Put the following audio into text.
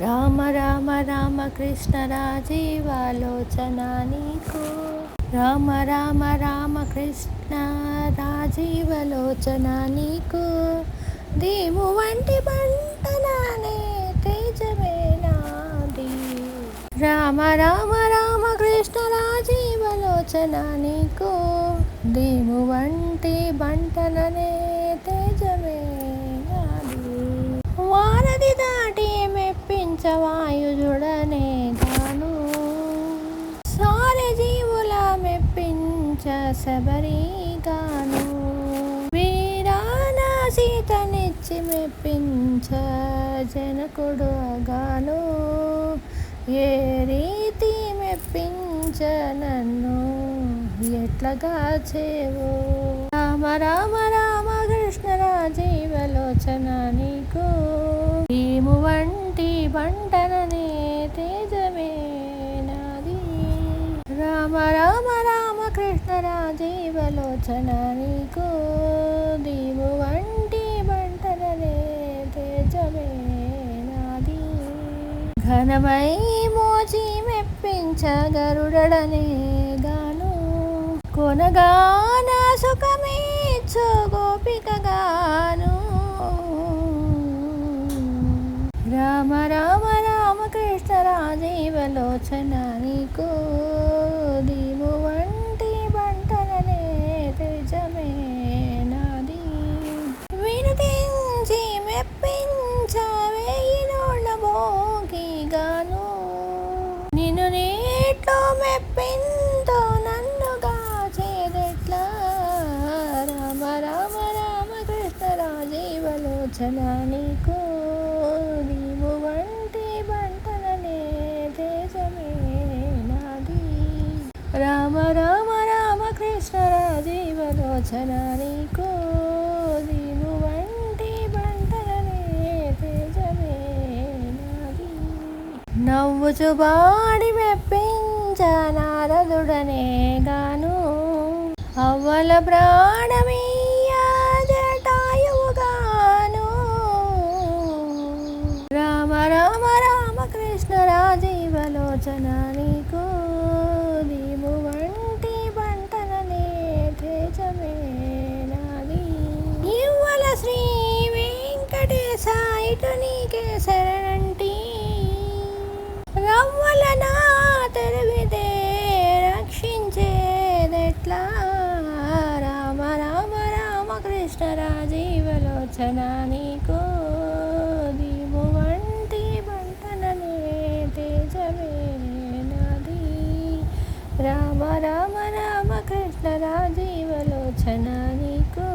రామ రామ రామ కృష్ణ రాజీవాలోచన నీకు. రామ రామ రామ కృష్ణ రాజీవలోచన నీకు. దీము వంటి బంటనానే తేజమే నాది. రామ రామ రామ కృష్ణ రాజీవలోచన నీకు. దీము వంటి బంటననే తేజమే నాది. వారధి దాటి మెప్పించవాయుజుడనే గాను. సారె జీవుల మెప్పించ శబరిగాను. వీరాన సీతనిచ్చి మెప్పించ జనకుడు గాను. ఏ రీతి మెప్పించ నన్ను ఎట్లగా చేవు. రామ రామ రామ కృష్ణ రాజీవలోచన నీకు. భీము వంటి బంటననే తేజమే నాది. రామ రామ రామ కృష్ణ రాజీవలోచన నీకు. దీము వంటి బంటననే తేజమే నాది. ఘనమై మోచి మెప్పించ గరుడనే గాను. కొనగాన సుఖమేచ్చు గోపికగాను. రామ రామ రామ కృష్ణ రాజీవలోచన నీకు. దీము వంటి బంటననే తేజమే నాది. వినుతించి మెప్పించ వేయి నోళ్ళ భోగిగాను. నిన్ను నీట్లో మెప్పింతో నన్ను గాచేదెట్లా. రామ రామ రామ కృష్ణ రాజీవలోచన నీకు. నీవు వంటి బంటననే తేజమే నాది. రామ రామ రామ కృష్ణ రాజీవలోచన నీకు. నీవు వంటి బంటననే తేజమే నాది. నవ్వుచు బాడి మెప్పించ నారదుడనే గాను. అవ్వల ప్రాణమీయ జటాయువుగాను. రామ రామ రామ కృష్ణ రాజీవలోచన నీకు. నీవు వంటి బంటననే తేజమే నాది. ఇవ్వల శ్రీ వెంకటేశ ఇటు నీకే శరణంటి. రవ్వల నా తెరివితే రక్షించేదెట్లా. రామ రామ రామ కృష్ణ రాజీవలోచన నీకు. దీము వంటి బంటననే తేజమే నాది. రామ రామ రామ కృష్ణ రాజీవలోచన నీకు.